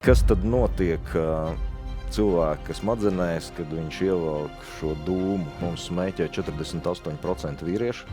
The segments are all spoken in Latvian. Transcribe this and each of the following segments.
Kas tad notiek cilvēka smadzenēs, kad viņš ievelk šo dūmu? Mums smēķē 48% vīriešu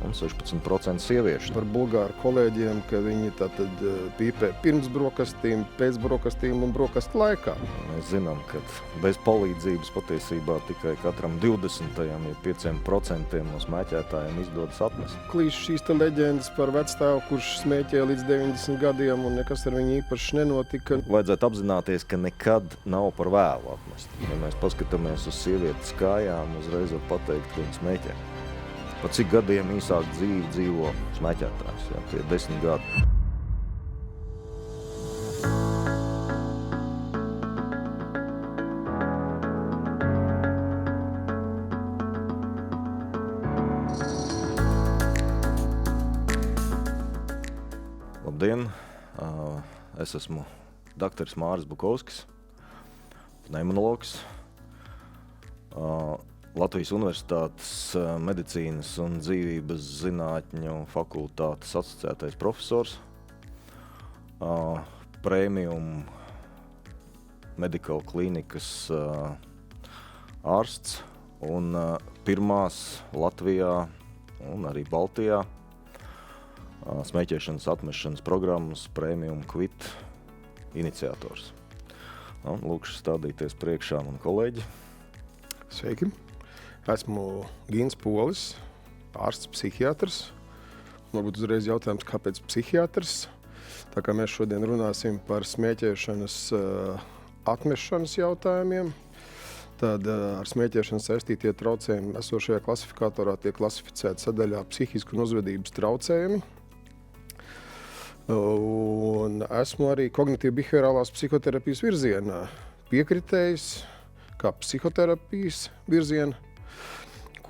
un 16% sieviešu. Par bulgāru kolēģiem, ka viņi tātad pīpē pirms brokastīm, pēc brokastīm un brokastu laikā. Mēs zinām, ka bez palīdzības patiesībā tikai katram 20. ja 5% no smēķētājiem izdodas atmest. Klīš šīs te leģendas par vecstāvu, kurš smēķē līdz 90 gadiem un nekas ar viņu īpaši nenotika. Vajadzētu apzināties, ka nekad nav par vēlu atmest. Ja mēs paskatāmies uz sievietes kājām, uzreiz var pateikt, ka viņi smēķē. Pa cik gadiem īsāk dzīvi dzīvo smēķētājs, ja, tie 10 gadi. Labdien! Es esmu daktaris Māris Bukovskis, pneimologs, Latvijas Universitātes medicīnas un dzīvības zinātņu fakultātes asociētais profesors, Premium Medical klīnikas ārsts un pirmās Latvijā un arī Baltijā smēķēšanas atmešanas programmas Premium Quit iniciators. Lūkšu stādīties priekšā man kolēģi. Sveiki! Esmu Gins Polis, ārsts psihiatrs. Varbūt uzreiz jautājums, kāpēc psihiatrs? Tā kā mēs šodien runāsim par smēķēšanas atmešanas jautājumiem, tad ar smēķēšanu saistītie traucējumi esošajā klasifikatorā tiek klasificēti sadaļā psihisku un uzvedības traucējumi. Un esmu arī kognitīvi-behaviorālās psihoterapijas virzienā piekritējis, kā psihoterapijas virziena,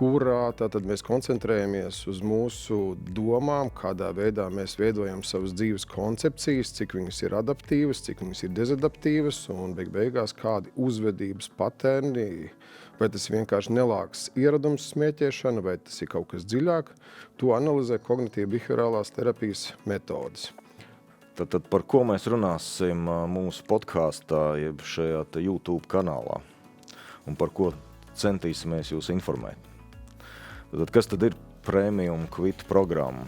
kurā tātad mēs koncentrējamies uz mūsu domām, kādā veidā mēs veidojam savas dzīves koncepcijas, cik viņas ir adaptīvas, cik viņas ir dezadaptīvas un beigās kādi uzvedības paterni, vai tas ir vienkārši nelāks ieradums smēķēšana, vai tas ir kaut kas dziļāk, to analizē kognitīvi-behaviorālās terapijas metodes. Tad par ko mēs runāsim mūsu podkāstā, jeb šajā YouTube kanālā, un par ko centīsimies jūs informēt? Kas tad ir Premium Quit programma?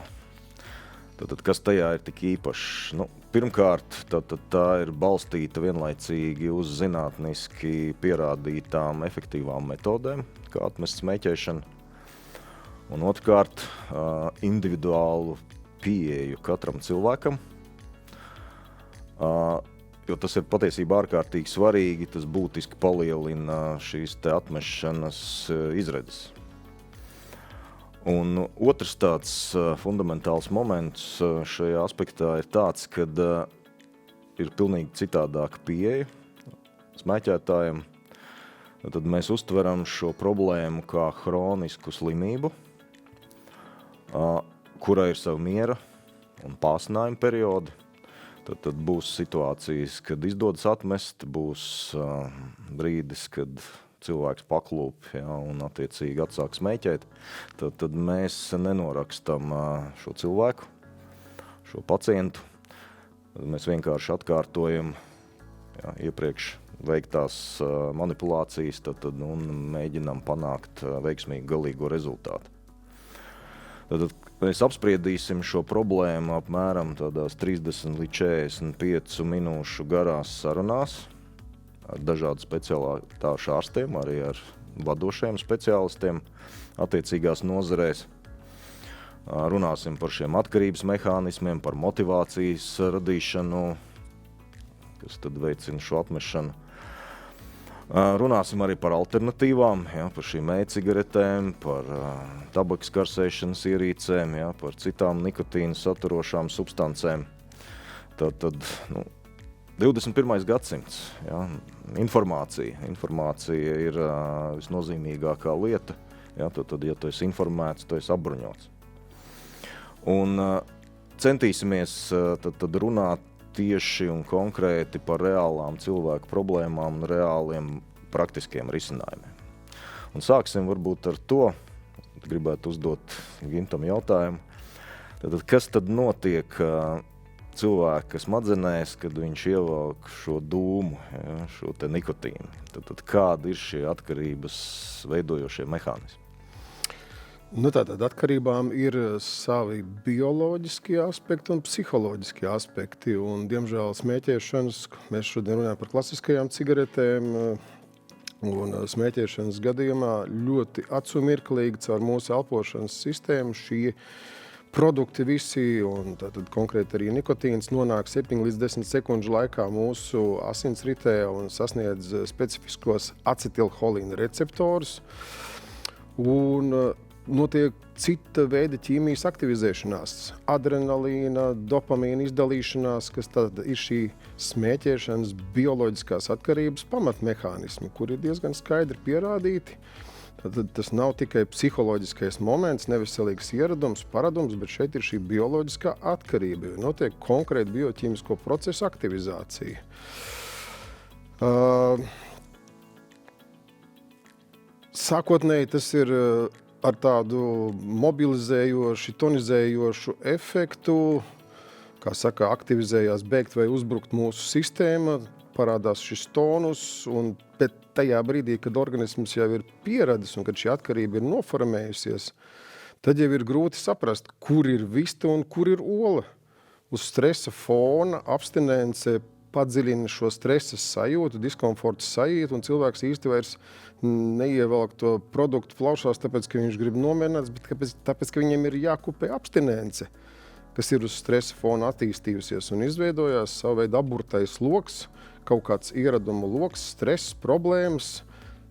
Kas tajā ir tik īpašs? Pirmkārt, tā ir balstīta vienlaicīgi uz zinātniski pierādītām efektīvām metodēm, kā atmest smēķēšanu. Un otrkārt, individuālu pieeju katram cilvēkam, jo tas ir patiesībā ārkārtīgi svarīgi, tas būtiski palielina šīs te atmešanas izredzes. Un otrs tāds fundamentāls moments šajā aspektā ir tāds, kad ir pilnīgi citādāka pieeja smēķētājiem. Tad mēs uztveram šo problēmu kā hronisku slimību, kurai ir sava miera un pāsinājuma periodi. Tad būs situācijas, kad izdodas atmest, būs brīdis, kad cilvēks paklūp, un attiecīgi atsāk smēķēt. Tad mēs nenorakstam šo cilvēku, šo pacientu. Mēs vienkārši atkārtojam iepriekš veiktās manipulācijas un mēģinām panākt veiksmīgu galīgo rezultātu. Tad mēs apspriedīsim šo problēmu apmēram tādās 30 līdz 45 minūšu garās sarunās ar dažādu specialitāšu ārstiem, arī ar vadošajiem speciālistiem attiecīgās nozarēs. Runāsim par šiem atkarības mehānismiem, par motivācijas radīšanu, kas tad veicina šo atmešanu. Runāsim arī par alternatīvām, par šīm e-cigaretēm, par tabakas karsēšanas ierīcēm, par citām nikotīnu saturošām substancēm. Tad 21. gadsimts, informācija ir visnozīmīgākā lieta, tad, ja tu esi informēts, tu esi apbruņots. Un centīsimies tad runāt tieši un konkrēti par reālām cilvēku problēmām un reāliem praktiskiem risinājumiem. Un sāksim varbūt ar to, gribētu uzdot Gintam jautājumu, kas tad notiek cilvēka smadzenēs, kad viņš ievelk šo dūmu, ja, šo te nikotīnu. Tad kādi ir šie atkarības veidojošie mehānismi? Nu, tātad atkarībām ir savi bioloģiskie aspekti un psiholoģiskie aspekti. Un, diemžēl smēķēšanas, mēs šodien runājam par klasiskajām cigaretēm, un smēķēšanas gadījumā ļoti acumirklīgi caur mūsu elpošanas sistēmu šie produkti visi, un tātad konkrēti arī nikotīns, nonāk 7 līdz 10 sekundžu laikā mūsu asinsritē un sasniedz specifiskos acetilholīna receptorus. Un notiek cita veida ķīmijas aktivizēšanās, adrenalīna, dopamīna izdalīšanās, kas tad ir šī smēķēšanas bioloģiskās atkarības pamatmehānismi, kuri ir diezgan skaidri pierādīti. Tad tas nav tikai psiholoģiskais moments, neveselīgs ieradums, paradums, bet šeit ir šī bioloģiskā atkarība, jo notiek konkrēta bioķīmisko procesu aktivizācija. Sākotnēji tas ir ar tādu mobilizējošu, tonizējošu efektu, kā saka, aktivizējās beigt vai uzbrukt mūsu sistēma, parādās šis tonus, un pēc tajā brīdī, kad organisms jau ir pieradis un kad šī atkarība ir noformējusies, tad jau ir grūti saprast, kur ir vista un kur ir ola. Uz stresa fona abstinence padziļina šo stresa sajūtu, diskomforta sajūtu, un cilvēks īsti vairs neievelk to produktu plaušās, tāpēc, ka viņš grib nomierināts, bet tāpēc, ka viņam ir jākupē abstinence, kas ir uz stresa fona attīstījusies un izveidojās savu veidu aburtais loks, kaut kāds ieraduma loks, stress, problēmas,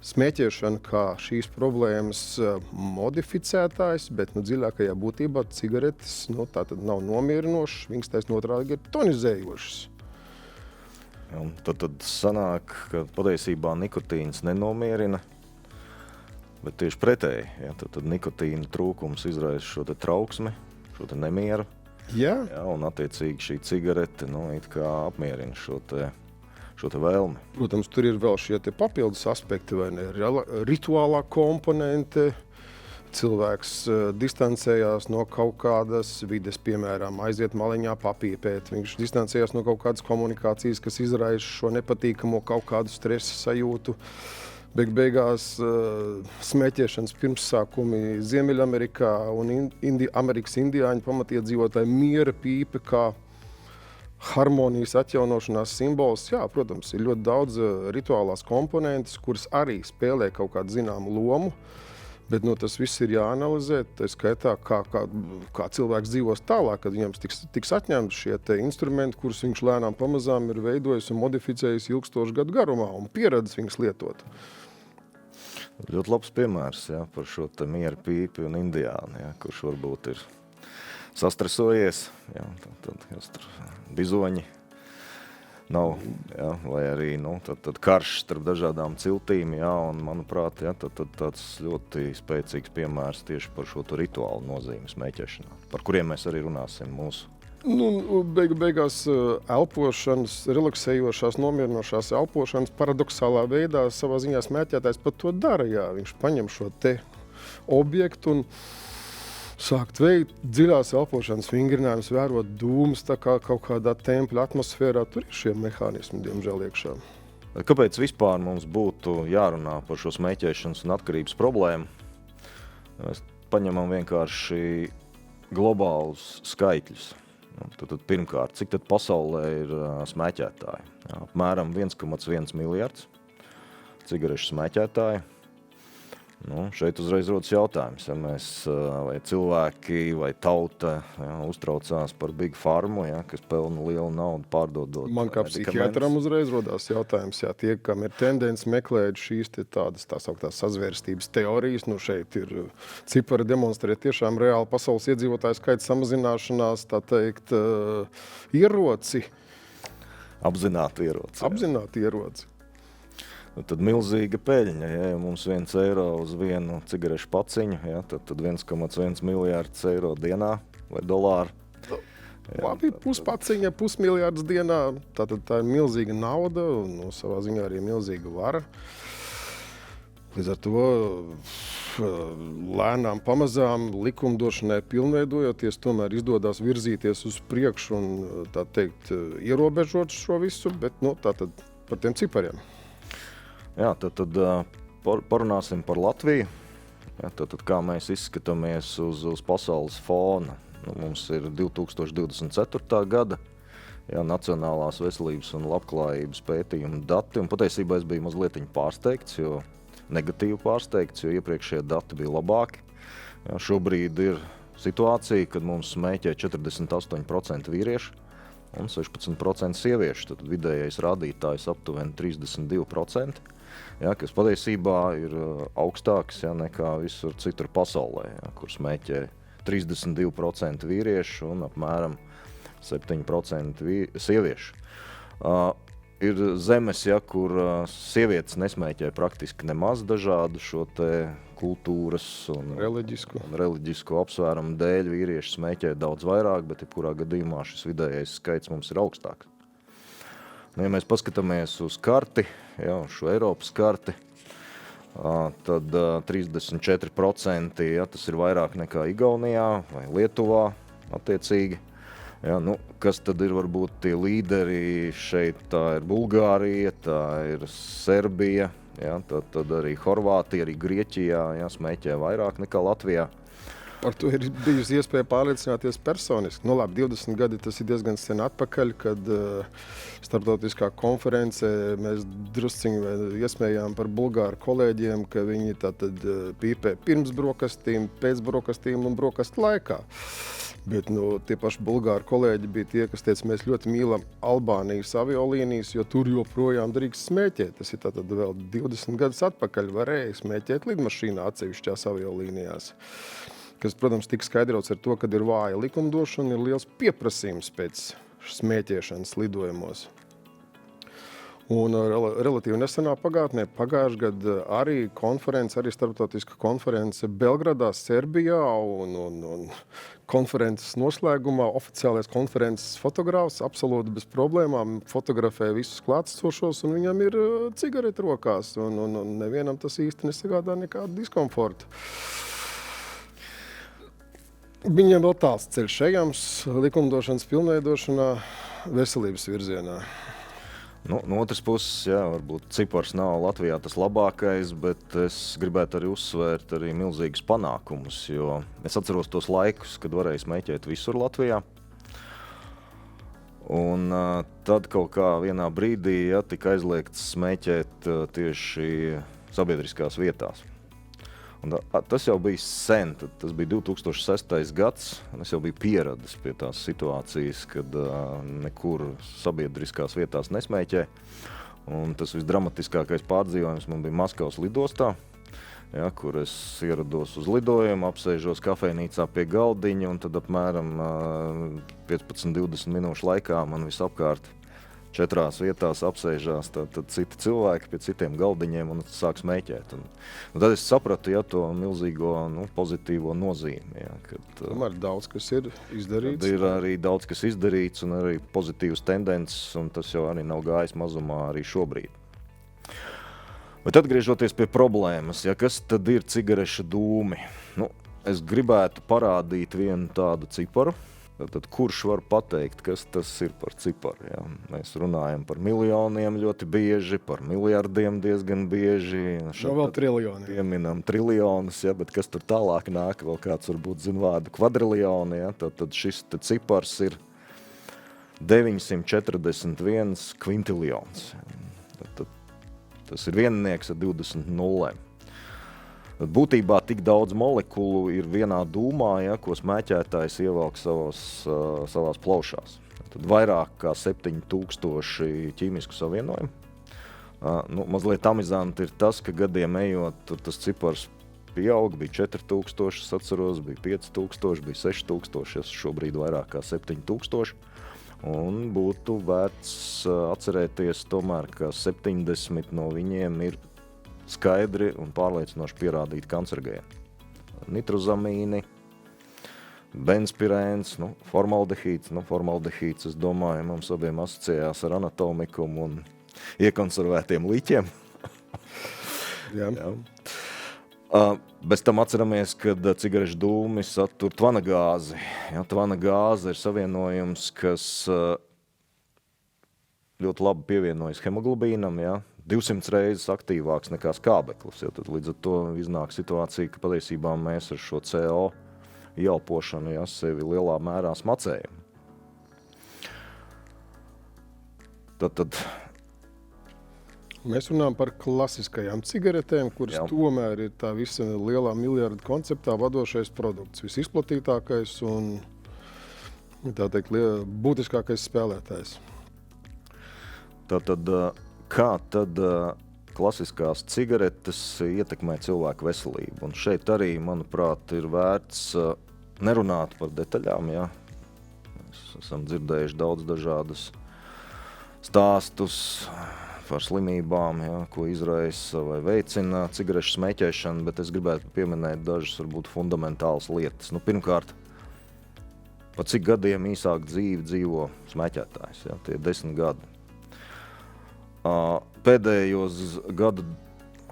smēķēšana kā šīs problēmas modificētājs, bet dziļākajā būtībā cigaretes tātad nav nomierinošas, viņas taisnība otrādi ir tonizējošas. Tad sanāk, ka patiesībā nikotīns nenomierina, bet tieši pretēji. Ja, tad nikotīna trūkums izraisa šo te trauksmi, šo te nemieru. Jā. Ja, un attiecīgi šī cigarete it kā apmierina šo te vēlmi. Protams, tur ir vēl šie te papildus aspekti, vai ne? Rituālā komponente. Cilvēks distancējās no kaut kādas vides, piemēram, aiziet maliņā papīpēt. Viņš distancējās no kaut kādas komunikācijas, kas izraisa šo nepatīkamo kaut kādu stresa sajūtu. Beigās smēķēšanas pirmsākumi Ziemeļamerikā un Amerikas indiāņu pamatiedzīvotāji miera pīpe kā harmonijas atjaunošanās simbols. Jā, protams, ir ļoti daudz rituālās komponentes, kuras arī spēlē kaut kādu zināmu lomu. Bet tas viss ir jāanalizē, tā skaitā, kā cilvēks dzīvos tālāk, kad viņam tiks atņemti šie te instrumenti, kurus viņš lēnām pamazām ir veidojis un modificējis ilgstošu gadu garumā un pieradis viņus lietot. Ļoti labs piemērs, ja, par šo te miera pīpi un indiānu, ja, kurš varbūt ir sastresojies, ja, tad bizoņi nav, ja, vai arī tad karš starp dažādām ciltīm, ja, un manuprāt, ja, tad tāds ļoti spēcīgs piemērs tieši par šo rituālu nozīmi smēķēšanā, par kuriem mēs arī runāsim mūsu. Beigās elpošanas, relaksējošās, nomierinošās elpošanas paradoxālā veidā savā ziņā smēķētājs pat to dara, jā. Viņš paņem šo te objektu un sākt veikt dziļās elpošanas vingrinājumus, vērot dūmus, tā kā kaut kādā tempļa atmosfērā. Tur ir šie mehānismi, diemžēl, iekšā. Kāpēc vispār mums būtu jārunā par šo smēķēšanas un atkarības problēmu? Mēs paņemam vienkārši globālus skaitļus. Tad pirmkārt, cik tad pasaulē ir smēķētāji? Jā, apmēram 1,1 miljards cigarešu smēķētāji. Šeit uzreiz rodas jautājums, ja mēs, vai cilvēki vai tauta uztraucās par Big Pharmu, ja, kas pelna lielu naudu pārdodot. Man kā psihiatram uzreiz rodās jautājums, ja tie, kam ir tendence meklēt šīs tādas tā sauktās sazvērstības teorijas, šeit ir cipari demonstrē tiešām reāli pasaules iedzīvotāju skaita samazināšanās, tā teikt, ieroci. Apzināti ieroci. Apzināti ieroci. Tad milzīga peļņa, ja mums 1 eiro uz vienu cigarešu paciņu, ja, tad 1,1 miljārds eiro dienā vai dolāru. Labi, puspaciņa, pusmiljārds dienā, tātad tā ir milzīga nauda un savā ziņā arī milzīga vara. Līdz ar to lēnām, pamazām likumdošanai pilnveidojoties, tomēr izdodas virzīties uz priekšu un, tā teikt, ierobežot šo visu, bet, tātad par tiem cipariem. Jā, tad parunāsim par Latviju. Jā, tad kā mēs izskatāmies uz pasaules fona. Mums ir 2024. gada Nacionālās veselības un labklājības pētījuma dati, un patiesībā es biju mazliet pārsteigts, negatīvi pārsteigts, jo iepriekšējie dati bija labāki. Jā, šobrīd ir situācija, kad mums smēķē 48% vīriešu un 16% sieviešu, tad vidējais rādītājs aptuveni 32%, jā, kas patiesībā ir augstāks nekā visur citur pasaulē, jā, kur smēķē 32% vīriešu un apmēram 7% sieviešu. Ir zemes, kur sievietes nesmēķē praktiski nemaz dažādu šo te kultūras un reliģisku apsvērumu dēļ. Vīrieši smēķē daudz vairāk, bet jebkurā gadījumā šis vidējais skaits mums ir augstāks. Ja mēs paskatāmies uz karti, šo Eiropas karti, tad 34%, tas ir vairāk nekā Igaunijā vai Lietuvā attiecīgi. Kas tad ir varbūt tie līderi šeit? Tā ir Bulgārija, tā ir Serbija, tad arī Horvātija, arī Grieķijā smēķē vairāk nekā Latvijā. Par to ir bijusi iespēja pārliecināties personiski. 20 gadi tas ir diezgan sen atpakaļ, kad starptautiskā konferencē mēs drusciņi iesmējām par bulgāru kolēģiem, ka viņi tātad pīpē pirms brokastīm, pēc brokastīm un brokastu laikā. Bet tie paši bulgāru kolēģi bija tie, kas teica, mēs ļoti mīlam Albānijas aviolīnijas, jo tur joprojām drīkst smēķēt. Tas ir tātad vēl 20 gadus atpakaļ varēja smēķēt lidmašīnā atsevišķās aviolīnijās. Kas, protams, tika skaidrots ar to, ka ir vāja likumdošana, ir liels pieprasījums pēc smēķēšanas lidojumos. Un relatīvi nesenā pagātnē, pagājušajā gadā arī starptautiska konference Belgradā, Serbijā un konferences noslēgumā oficiālais konferences fotogrāfs absolūti bez problēmām fotografē visus klātesošos un viņam ir cigareti rokās un nevienam tas īsti nesagādā nekādu diskomfortu. Viņiem vēl tāls ceļš ejams likumdošanas pilnveidošanā veselības virzienā. No otras puses, varbūt cipars nav Latvijā tas labākais, bet es gribētu arī uzsvērt arī milzīgus panākumus, jo es atceros tos laikus, kad varēja smēķēt visur Latvijā. Un tad kaut kā vienā brīdī tika aizliegts smēķēt tieši sabiedriskās vietās. Un tas jau bija sen, tas bija 2006. gads, un es jau biju pieradis pie tās situācijas, kad nekur sabiedriskās vietās nesmēķē. Un tas visdramatiskākais pārdzīvojums man bija Maskavas lidostā, kur es ierados uz lidojumu, apsēžos kafejnīcā pie galdiņa, un tad apmēram 15-20 minūšu laikā man visapkārt 4 vietās apsēžās tad citi cilvēki pie citiem galdiņiem un sāk smēķēt. Un tad es sapratu to milzīgo pozitīvo nozīmi. Tomēr daudz kas ir izdarīts. Ir arī daudz kas izdarīts un arī pozitīvas tendences, un tas jau arī nav gājis mazumā arī šobrīd. Bet atgriežoties pie problēmas, kas tad ir cigarešu dūmi? Es gribētu parādīt vienu tādu ciparu. Tad kurš var pateikt, kas tas ir par ciparu? Mēs runājam par miljoniem ļoti bieži, par miljardiem diezgan bieži. Vēl triljoni. Pieminam triljonus, bet kas tur tālāk nāk, vēl kāds varbūt zina vārdu kvadriljoni. Tad šis cipars ir 941 kvintiljons. Tas ir viennieks ar 20 nullēm. Būtībā tik daudz molekulu ir vienā dūmā, ko smēķētājs ievelk savās plaušās. Tad vairāk kā 7000 ķīmisku savienojumu. Mazliet amizanti ir tas, ka gadiem ejot, tas cipars pieaug, bija 4000, es atceros, bija 5000, bija 6000, šobrīd vairāk kā 7000. Un būtu vērts atcerēties tomēr, ka 70 no viņiem ir skaidri un pārliecinoši pierādīti kancerogēni. Nitrozamīni, benzpirēns, formaldehīds. Formaldehīds, es domāju, mums abiem asociējās ar anatomikumu un iekonservētiem līķiem. Jā. Bez tam atceramies, ka cigarešu dūmi satur tvana gāzi. Ja, tvana gāze ir savienojums, kas ļoti labi pievienojas hemoglobīnam, ja, 200 reizes aktīvāks nekā skābeklis. Ja, tad līdz ar to iznāk situācija, ka patiesībā mēs ar šo CO ieelpošanu, ja, sevi lielā mērā smacējam. Tad mēs runājam par klasiskajām cigaretēm, kuras tomēr ir tā visa lielā miljarda konceptā vadošais produkts, visizplatītākais un, tā teikt, būtiskākais spēlētājs. Tātad, kā tad klasiskās cigaretes ietekmē cilvēku veselību? Un šeit arī, manuprāt, ir vērts nerunāt par detaļām. Ja? Mēs esam dzirdējuši daudz dažādas stāstus par slimībām, ja, ko izraisa vai veicina cigarešu smēķēšanu, bet es gribētu pieminēt dažas varbūt fundamentālas lietas. Nu, pirmkārt, pa cik gadiem īsāk dzīvi dzīvo smēķētājs, ja, tie 10 gadi. Pēdējos gadu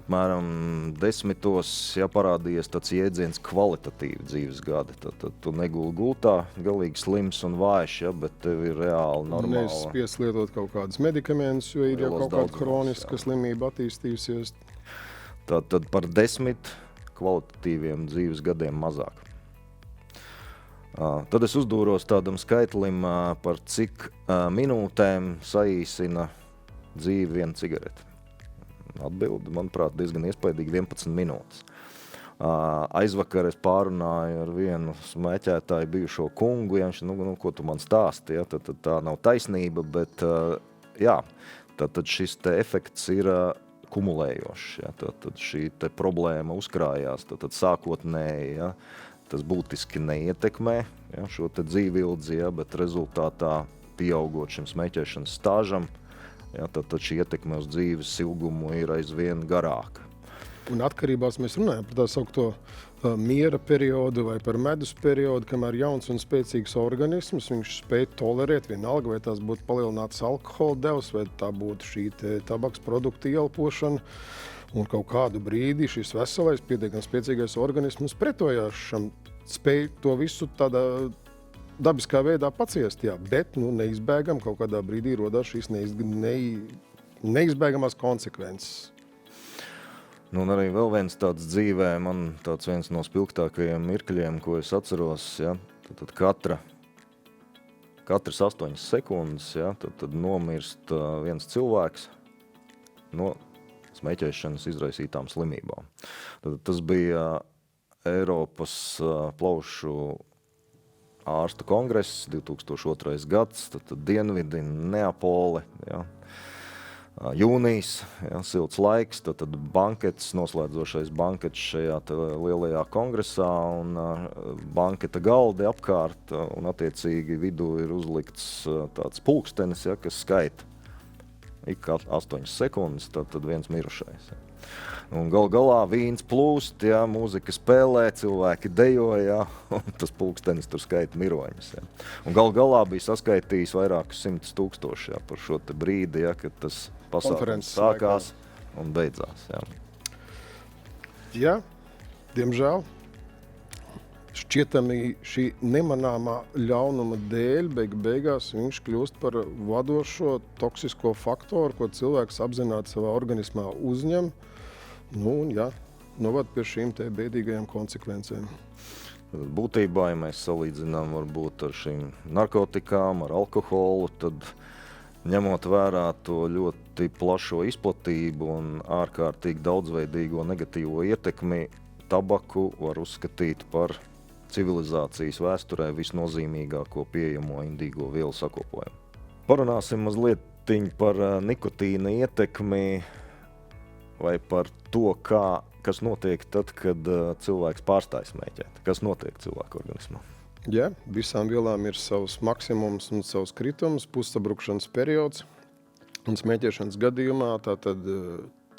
apmēram 10. ja, parādījies tāds jēdziens kvalitatīvi dzīves gadi. Tad tu neguli gultā, galīgi slims un vājš, ja, bet tev ir reāli normāla. Nespies lietot kaut kādus medikamentus, jo ir jau kaut kāda hroniska slimība attīstījusies. Tad par 10 kvalitatīviem dzīves gadiem mazāk. Tad es uzdūros tādam skaitlim, par cik minūtēm saīsina dzīvi viena cigarete. Atbildi, manuprāt, diezgan iespaidīgi 11 minūtes. Aizvakar es pārunāju ar vienu smēķētāju bijušo kungu, ja viņš, ko tu man stāsti, ja, tad tā nav taisnība, bet jā, tad šis te efekts ir kumulējošs, ja, tad šī te problēma uzkrājās, tad sākotnēji, ja, tas būtiski neietekmē, ja, šo te dzīvildzi, ja, bet rezultātā pieaugot šim smēķēšanas stāžam, ja, tad šī ietekme uz dzīves ilgumu ir aizvien garāka. Un atkarībās mēs runājam par tā saukto miera periodu vai par medus periodu, kamēr jauns un spēcīgs organisms, viņš spēj tolerēt vienalga, vai tās būtu palielināts alkohola devs, vai tā būtu šī tabaks produktu ieelpošana. Un kaut kādu brīdi šis veselais, pietiekami spēcīgais organisms pretojās šam, spēj to visu tādā dabiskā veidā paciest, jā, bet neizbēgam kaut kādā brīdī rodās šīs neizbēgamās konsekvences. Un arī vēl viens tāds dzīvē, man tāds viens no spilgtākajiem mirkļiem, ko es atceros, ja, tad katras 8 sekundes, ja, tad nomirst viens cilvēks no smēķēšanas izraisītām slimībām. Tad tas bija Eiropas plaušu ārstu kongress, 2002. gads, tad Dienvidi, Neapole, ja, jūnijas, ja, silts laiks, tad bankets, noslēdzošais bankets šajā lielajā kongresā un banketa galdi apkārt un attiecīgi vidū ir uzlikts tāds pulkstenis, ja, kas skaita ik 8 sekundes, tad viens mirušais. Ja. Un galā vīns plūst, ja, mūzika spēlē, cilvēki dejo, ja, un tas pulkstenis tur skaita miroņus. Ja. Un galā bija saskaitījis vairākus 100 000 ja, par šo te brīdi, ja, kad tas pasākums sākās un beidzās. Ja. Jā, diemžēl. Šķietami šī nemanāmā ļaunuma dēļ beigās viņš kļūst par vadošo toksisko faktoru, ko cilvēks apzināti savā organismā uzņem. Novad pie šīm te bēdīgajām konsekvencēm. Būtībā, ja mēs salīdzinām varbūt ar šīm narkotikām, ar alkoholu, tad ņemot vērā to ļoti plašo izplatību un ārkārtīgi daudzveidīgo negatīvo ietekmi, tabaku var uzskatīt par civilizācijas vēsturē visnozīmīgāko pieejamo indīgo vielu sakopojumu. Parunāsim mazliet par nikotīna ietekmi vai par to, kas notiek tad, kad cilvēks pārstāj smēķēt. Kas notiek cilvēka organismā? Jā, visām vielām ir savs maksimums un savs kritums, pussabrukšanas periods. Un smēķēšanas gadījumā tātad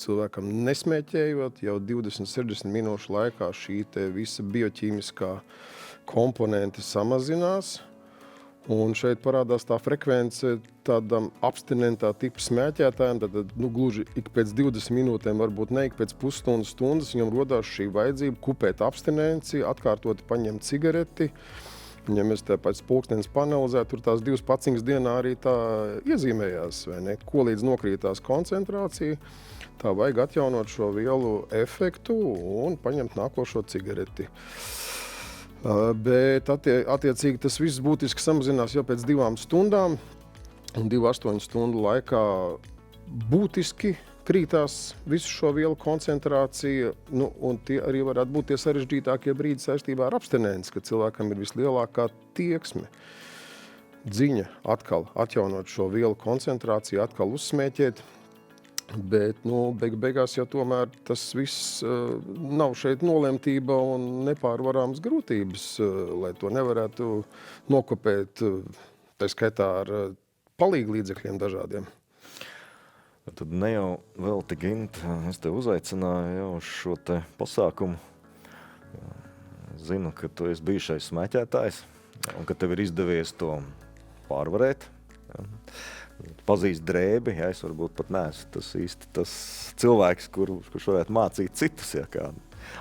cilvēkam nesmēķējot, jau 20-60 minūšu laikā šī te visa bioķīmiskā komponente samazinās Un šeit parādās tā frekvence tādam abstinentā tipu smēķētājiem, tad gluži ik pēc 20 minūtēm, varbūt ne ik pēc pusstundas, viņam rodās šī vajadzība kupēt abstinenci, atkārtoti paņemt cigareti. Ja mēs pēc pulkstenes panelizēt, tur tās 2 paciņas dienā arī tā iezīmējās, vai ne? Ko līdz nokrītās koncentrācija, tā vajag atjaunot šo vielu efektu un paņemt nākošo cigareti. Bet attiecīgi tas viss būtiski samazinās jau pēc 2 stundām, un 2-8 stundu laikā būtiski krītās visu šo vielu koncentrācija, un tie arī varētu būt tie sarežģītākie brīdi saistībā ar abstinenci, kad cilvēkam ir vislielākā tieksme, dziņa atkal atjaunot šo vielu koncentrāciju, atkal uzsmēķēt. Bet beigās jau tomēr tas viss nav šeit nolemtība un nepārvarāmas grūtības, lai to nevarētu nokopēt, tā skaitā ar palīglīdzekļiem dažādiem. Tad ne jau vēl tik es te uzaicināju jau uz šo te pasākumu. Zinu, ka tu esi bijušais smēķētājs un ka tev ir izdevies to pārvarēt. Ja. Pazīst drēbi, ja, es varbūt pat neesmu tas cilvēks, kurš varētu mācīt citus, ja, kā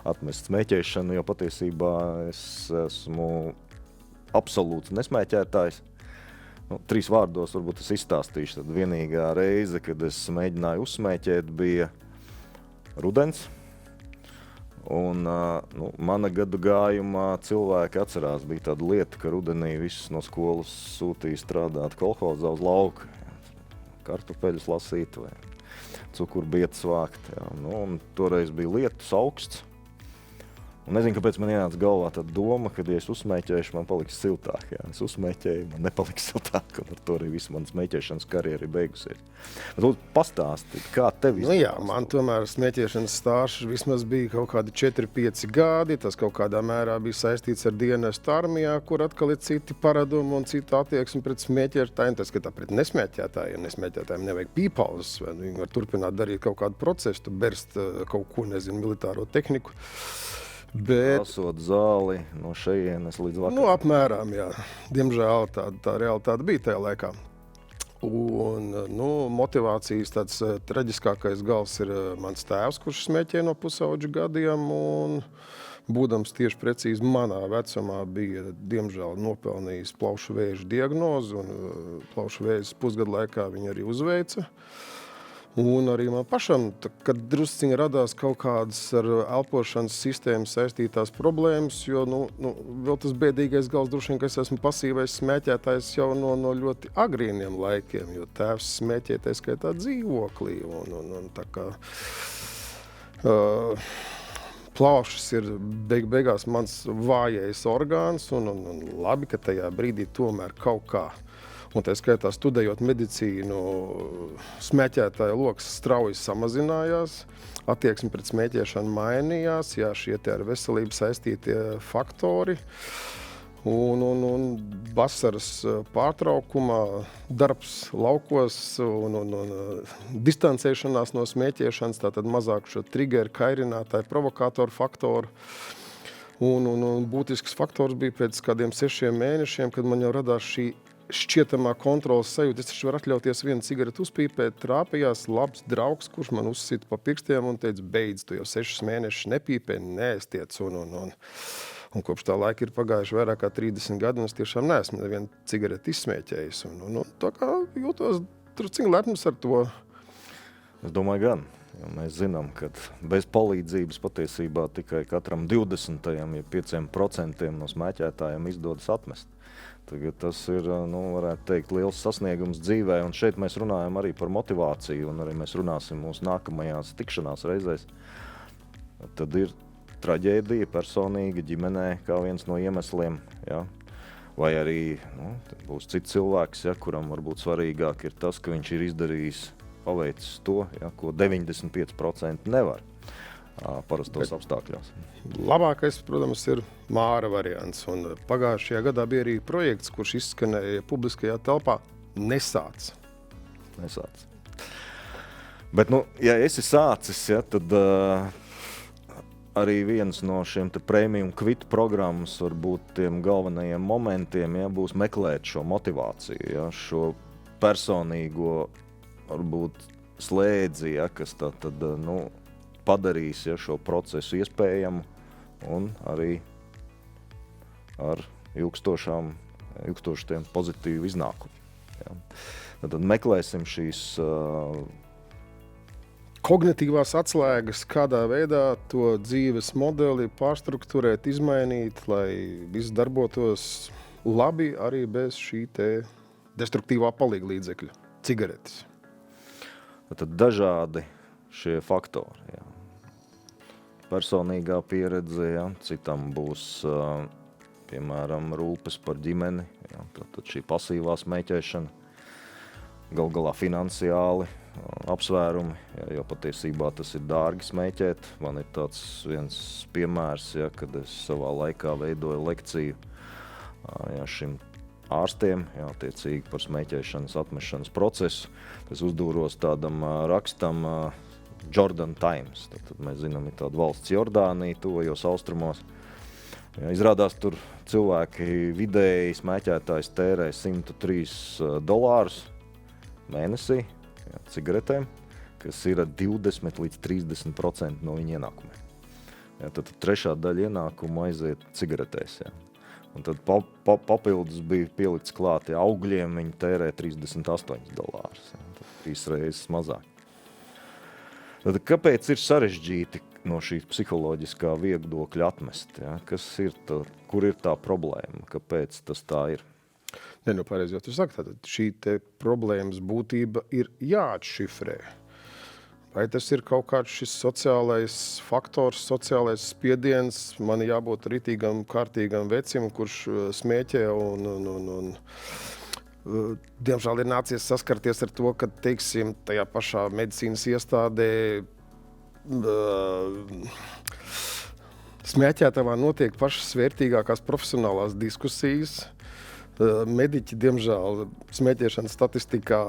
atmest smēķēšanu, jo patiesībā es esmu absolūts nesmēķētājs. 3 vārdos varbūt es izstāstīšu. Tad vienīgā reize, kad es mēģināju uzsmēķēt, bija rudens. Un mana gadu gājumā cilvēki atcerās, bija tāda lieta, ka rudenī visus no skolas sūtīja strādāt kolhozā uz lauku. Kartupeļus lasīt vai cukurbietas vākt. Jā. Un toreiz bija lietus augsts. Un nezinu, kāpēc man ienāca galvā tā doma, ka, ja es uzsmēķēšu, man paliks siltāk. Jā. Es uzsmēķēju, man nepaliks siltāk, un ar to arī visu man smēķēšanas karjera ir beigusies. Bet lūdzu, pastāstīt, kā tev Jā, man tomēr smēķēšanas stāsts vismaz bija kaut kādi 4-5 gadi. Tas kaut kādā mērā bija saistīts ar dienestu armijā, kur atkal ir citi paradumi un cita attieksme pret smēķētājiem. Tas skatā pret nesmēķētājiem. Nesmēķētājiem nevajag pīpauzes, vai viņi var turpināt darīt kaut kādu procesu, berst kaut ko, militāro tehniku. Lasot zāli no šejienes līdz vakaram. Apmēram, jā. Diemžēl tā realitāte bija tajā laikā. Un, motivācijas tāds traģiskākais gals ir mans tēvs, kurš smēķē no pusaudžu gadiem. Un, būdams tieši precīzi manā vecumā, bija diemžēl nopelnījis plaušu vēža diagnozi. Un plaušu vēzes pusgadu laikā viņa arī uzveica. Un arī man pašam, kad drusciņi radās kaut kādas ar elpošanas sistēmu saistītās problēmas, jo vēl tas bēdīgais gals droši vien, ka es esmu pasīvais smēķētājs jau no ļoti agrīniem laikiem, jo tēvs smēķē tā skaitā dzīvoklī. Un tā kā plaušas ir beigās mans vājais orgāns, un labi, ka tajā brīdī tomēr kaut kā. Un tā skaitā studējot medicīnu, smēķētāja loks strauji samazinājās, attieksme pret smēķēšanu mainījās, jā, šie ar veselību saistītie faktori. Un vasaras pārtraukumā darbs laukos un distancēšanās no smēķēšanas, tātad mazāk šo triggeru, kairinātāju, provokātoru faktoru. Un būtisks faktors bija pēc kādiem 6 mēnešiem, kad man jau radās šī šķietamā kontrolas sajūta. Es taču varu atļauties vienu cigaretu uzpīpēt, trāpījās labs draugs, kurš man uzsita pa pirkstiem un teica, beidz, tu jau 6 mēnešus nepīpē, neaiztiec. Un kopš tā laika ir pagājuši vairāk kā 30 gadi, un es tiešām neesmu nevienu cigaretu izsmēķējis. Un tā kā jūtos drusciņi lepns ar to. Es domāju gan. Jo mēs zinām, ka bez palīdzības patiesībā tikai katram 20, ja 5% no smēķētājiem izdodas atmest. Tagad tas ir, varētu teikt, liels sasniegums dzīvē, un šeit mēs runājam arī par motivāciju, un arī mēs runāsim mūsu nākamajās tikšanās reizēs. Tad ir traģēdija personīga ģimenē kā viens no iemesliem, ja? Vai arī būs cits cilvēks, ja, kuram varbūt svarīgāk ir tas, ka viņš ir izdarījis, paveicis to, ja, ko 95% nevar parastos apstākļos. Labākais, protams, ir Māra variants. Un pagājušajā gadā bija arī projekts, kurš izskanēja publiskajā telpā Nesāc. Bet, ja esi sācis, ja, tad arī viens no šiem te premium kvit programmas varbūt tiem galvenajiem momentiem, ja, būs meklēt šo motivāciju, ja, šo personīgo varbūt slēdzi, ja, kas tad padarīs, ja, šo procesu iespējamu un arī ar ilgstošiem pozitīvu iznākumu. Ja. Tad meklēsim šīs kognitīvās atslēgas, kādā veidā to dzīves modeli pārstruktūrēt, izmainīt, lai viss darbotos labi arī bez šī te destruktīvā palīglīdzekļa, cigaretes. Tad dažādi šie faktori. Ja. Personīgā pieredze, ja. Citam būs, piemēram, rūpes par ģimeni, ja. Tad šī pasīvā smēķēšana, galā finansiāli apsvērumi, ja, jo patiesībā tas ir dārgi smēķēt. Man ir tāds viens piemērs, ja, kad es savā laikā veidoju lekciju ja, šim ārstiem, ja, attiecīgi par smēķēšanas atmešanas procesu. Es uzdūros tādam rakstam Jordan Times. Tad mēs zinām, ir tāda valsts Jordānija, tuvajos austrumos. Ja, izrādās, tur cilvēki vidēji smēķētājs tērē $103 mēnesī, ja, cigaretēm, kas ir 20 līdz 30% no viņa ienākumiem. Ja, tad trešā daļa ienākuma aiziet cigaretēs. Ja. Un tad papildus bija pielikts klāt, ja augļiem viņi tērē $38. Ja, tad 3 reizes mazāk. Tad kāpēc ir sarežģīti no šī psiholoģiskā viedokļa atmest? Ja? Kur ir tā problēma? Kāpēc tas tā ir? Ne, pareizi jau tu saki, tātad šī te problēmas būtība ir jāatšifrē. Vai tas ir kaut kāds šis sociālais faktors, sociālais spiediens, man jābūt ritīgam, kārtīgam vecim, kurš smēķē un diemžēl ir nācies saskarties ar to, ka, teiksim, tajā pašā medicīnas iestādē smēķētavā notiek pašas vērtīgākās profesionālās diskusijas. Mediķi, diemžēl, smēķēšanas statistikā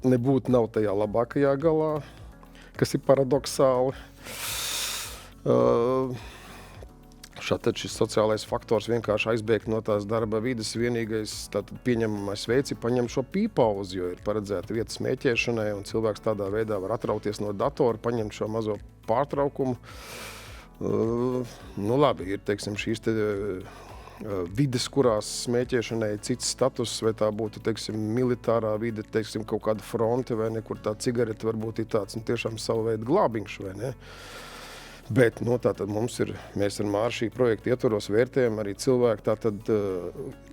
nebūtu nav tajā labākajā galā, kas ir paradoxāli. Šādi šis sociālais faktors vienkārši aizbēgt no tās darba vides. Vienīgais pieņemamais veids ir paņemt šo pīpauzi, jo ir paredzēta vieta smēķēšanai, un cilvēks tādā veidā var atrauties no datora, paņemt šo mazo pārtraukumu. Labi, ir, teiksim, šīs te vides, kurās smēķēšanai cits status, vai tā būtu, teiksim, militārā vide, teiksim, kaut kāda fronte, vai ne, kur tā cigarete varbūt ir tāds, tiešām savu veidu glābiņš, vai ne. Bet, tātad mēs ar Māru šī projekta ietvaros vērtējam arī cilvēku tātad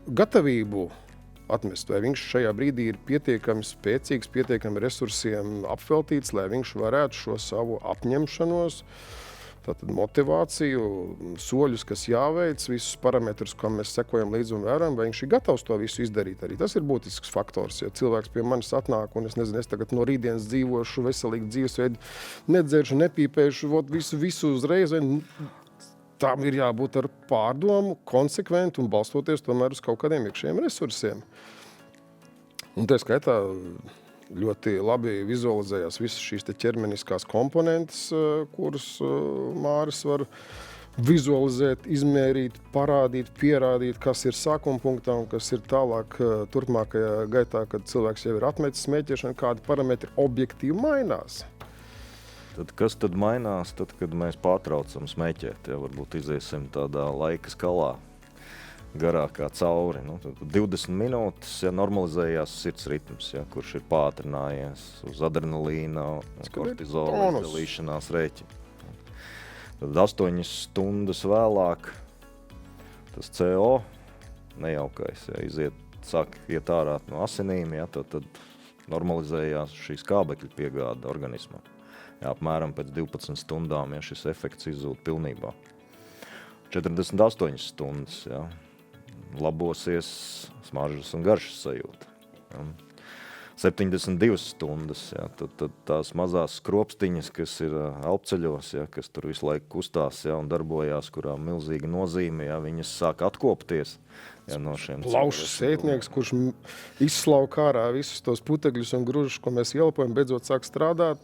gatavību atmest, vai viņš šajā brīdī ir pietiekami spēcīgs, pietiekami resursiem apveltīts, lai viņš varētu šo savu apņemšanos, tātad motivāciju, soļus, kas jāveic, visus parametrus, kam mēs sekojam līdzi un vērām, vai viņš ir gatavs to visu izdarīt arī. Tas ir būtisks faktors, ja cilvēks pie manis atnāk un es tagad no rītdienas dzīvošu veselīgu dzīvesveidu, nedzeršu, nepīpēšu, visu uzreiz, tām ir jābūt ar pārdomu, konsekventi un balstoties tomēr uz kaut kādiem iekšējiem resursiem. Un tā skaitā ļoti labi vizualizējās visas šīs te ķermeniskās komponentes, kuras Māris var vizualizēt, izmērīt, parādīt, pierādīt, kas ir sākuma punktā un kas ir tālāk turpmākajā gaitā, kad cilvēks jau ir atmetis smēķēšanu, kādi parametri objektīvi mainās. Tad kas tad mainās, tad, kad mēs pārtraucam smēķēt? Ja, varbūt iziesim tādā laika skalā garākā cauri. 20 minūtes, ja normalizējās sirds ritms, ja, kurš ir pātrinājies uz adrenalīna un kortizola izdalīšanās rēķina. Tad 8 stundas vēlāk tas CO nejaukais, ja, sāk iet ārā no asinīm, ja, tad normalizējās šī skābekļa piegāde organismam. Ja, apmēram pēc 12 stundām, ja, šis efekts izzūd pilnībā. 48 stundas, ja, labosies smaržas un garšas sajūta. Ja. 72 stundas, ja, tad tās mazās skropstiņas, kas ir elpceļos, ja, kas tur visu laiku kustās, ja, un darbojās, kurām milzīga nozīme, ja, viņas sāk atkopties. Ja, no šiem plaušas sētnieks, kurš izslauk ārā visus tos putekļus un gružus, ko mēs ielpojam, beidzot sāk strādāt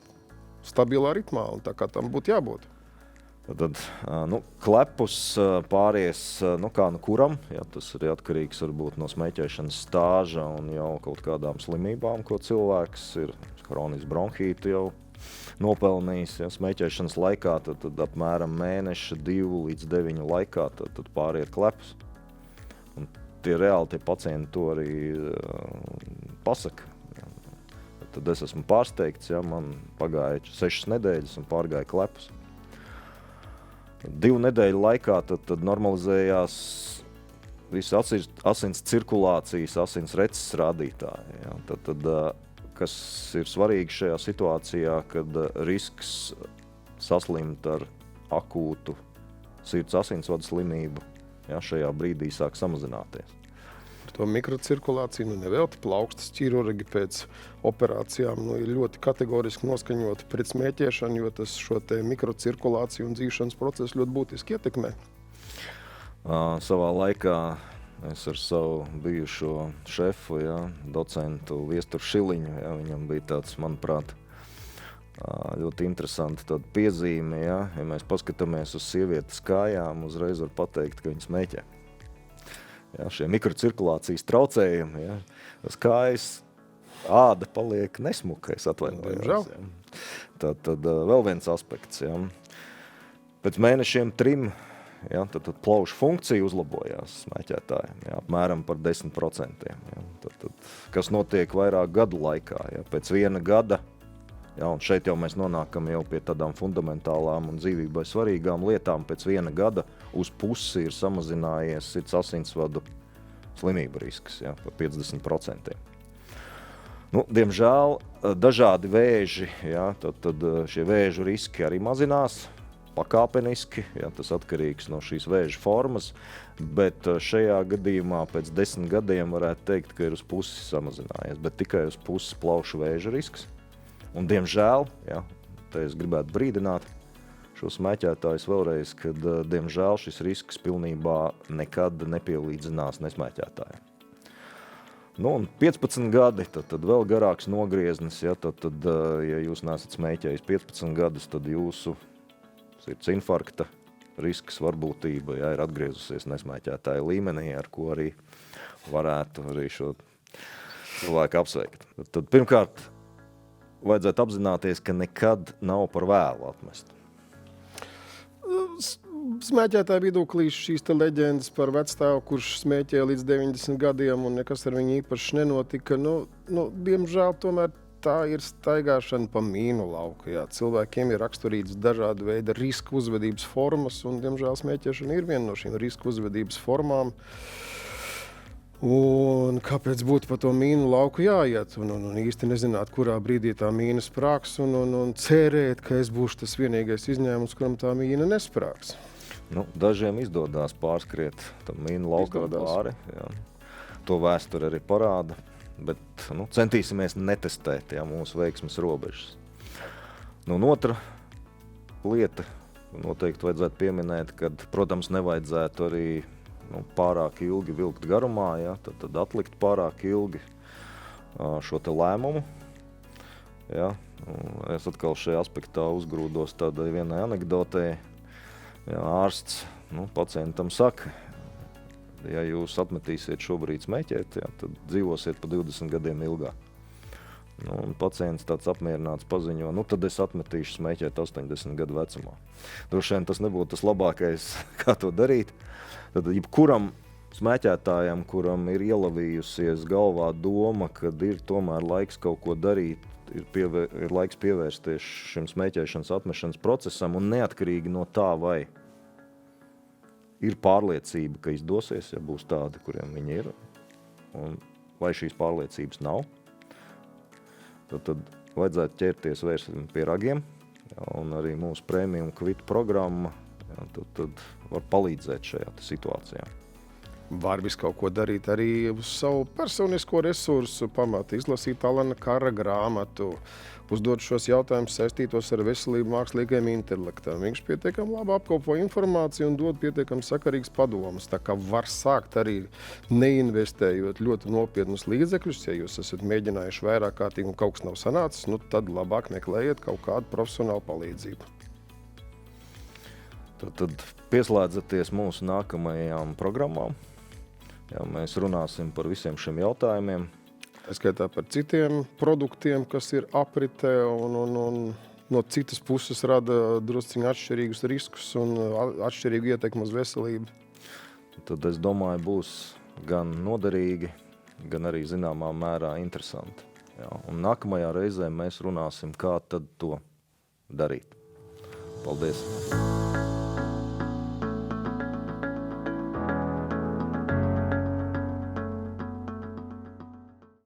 stabilā ritmā, un tā kā tam būtu jābūt. Tad, klepus pāries, kā kuram, tas arī atkarīgs varbūt no smēķēšanas stāža un jau kaut kādām slimībām, ko cilvēks ir kronisks bronhītu jau nopelnījis, smēķēšanas laikā, tad apmēram mēneša 2 līdz 9 laikā, tad pāriet klepus. Un tie pacienti to arī pasaka. Tad es esmu pārsteigts, man pagāja 6 nedēļas un pārgāja klepus. 2 nedēļu laikā tad normalizējās visi asins cirkulācijas, asins reces rādītāji. Ja. Tad, kas ir svarīgi šajā situācijā, kad risks saslimt ar akūtu sirds asinsvadu slimību, šajā brīdī sāk samazināties. Par to mikrocirkulāciju nevelti plaukstas ķirurgi pēc operācijām ir ļoti kategoriski noskaņoti pret smēķēšanu, jo tas šo te mikrocirkulāciju un dzīšanas procesu ļoti būtiski ietekmē. Savā laikā es ar savu bijušo šefu, docentu Viesturu Šiliņu, viņam bija tāds, manuprāt, ļoti interesanti tāda piezīme, ja mēs paskatāmies uz sievietes kājām, uzreiz var pateikt, ka viņa smēķē. Šie mikrocirkulācijas traucējumi, uz kājas āda paliek nesmuka, es atvainojos. Tad vēl viens aspekts. Pēc mēnešiem 3 tad plaušu funkcija uzlabojās smēķētājiem, apmēram par 10%. Tad, kas notiek vairāk gadu laikā, pēc 1 gada, un šeit jau mēs nonākam jau pie tādām fundamentālām un dzīvībai svarīgām lietām, pēc 1 gada uz pusi ir samazinājies sirds asinsvadu slimību risks, par 50%. Diemžēl dažādi vēži, tad šie vēžu riski arī mazinās pakāpeniski, tas atkarīgs no šīs vēža formas, bet šajā gadījumā pēc 10 gadiem varētu teikt, ka ir uz pusi samazinājies, bet tikai uz pusi plaušu vēža risks. Un, diemžēl, te es gribētu brīdināt šo smēķētājus vēlreiz, kad, diemžēl, šis risks pilnībā nekad nepielīdzinās nesmēķētājiem. Un 15 gadi, tad vēl garāks nogrieznis, tad, ja jūs neesat smēķējis 15 gadus, tad jūsu sirds infarkta risks varbūtība, ir atgriezusies nesmēķētāja līmenī, ar ko arī varētu arī šo cilvēku apsveikt. Tad pirmkārt, vajadzētu apzināties, ka nekad nav par vēlu atmest. Smēķētāju vidū klīst šīs te leģendas par vecstāvu, kurš smēķēja līdz 90 gadiem un nekas ar viņu īpaši nenotika. Diemžēl tomēr tā ir staigāšana pa mīnu lauku. Cilvēkiem ir raksturītas dažāda veida riska uzvedības formas, un diemžēl smēķēšana ir viena no šīm riska uzvedības formām. Un kāpēc būtu pa to mīnu lauku jāiet un īsti nezināt, kurā brīdī tā mīna sprāks un cerēt, ka es būšu tas vienīgais izņēmums, kuram tā mīna nesprāks. Dažiem izdodās pārskriet tam mīnu laukam pāri. To vēsture arī parāda, bet centīsimies netestēt mūsu veiksmes robežas. Un otra lieta noteikti vajadzētu pieminēt, kad, protams, nevajadzētu arī pārāk ilgi vilkt garumā, tad atlikt pārāk ilgi šo te lēmumu. Es atkal šajā aspektā uzgrūdos tādai vienai anekdotei. Ārsts pacientam saka, ja jūs atmetīsiet šobrīd smēķēt, tad dzīvosiet pa 20 gadiem ilgāk. Un pacients tāds apmierināts paziņo, tad es atmetīšu smēķēt 80 gadu vecumā. Droši vien tas nebūtu tas labākais, kā to darīt. Tad jebkuram smēķētājam, kuram ir ielavījusies galvā doma, kad ir tomēr laiks kaut ko darīt, ir laiks pievērsties šim smēķēšanas atmešanas procesam, un neatkarīgi no tā, vai ir pārliecība, ka izdosies, ja būs tādi, kuriem viņi ir, un vai šīs pārliecības nav, tad vajadzētu ķerties vērsim pie ragiem, un arī mūsu Premium Quit programma tad var palīdzēt šajā situācijā. Var visu kaut ko darīt arī uz savu personisko resursu pamatu, izlasīt Alana Kara grāmatu, uzdot šos jautājumus saistītos ar veselību mākslīgajam intelektam. Viņš pietiekami labi apkopo informāciju un dod pietiekami sakarīgas padomas. Tā kā var sākt arī neinvestējot ļoti nopietnus līdzekļus, ja jūs esat mēģinājuši vairāk kārtīgi un kaut kas nav sanācis, tad labāk meklējiet kaut kādu profesionālu palīdzību. Tad pieslēdzaties mūsu nākamajām programmām. Jā, mēs runāsim par visiem šiem jautājumiem. Es skaitā par citiem produktiem, kas ir apritē un no citas puses rada drusciņi atšķirīgus riskus un atšķirīgu ietekmu uz veselību. Tad es domāju, būs gan noderīgi, gan arī zināmā mērā interesanti. Jā, un nākamajā reizē mēs runāsim, kā tad to darīt. Paldies!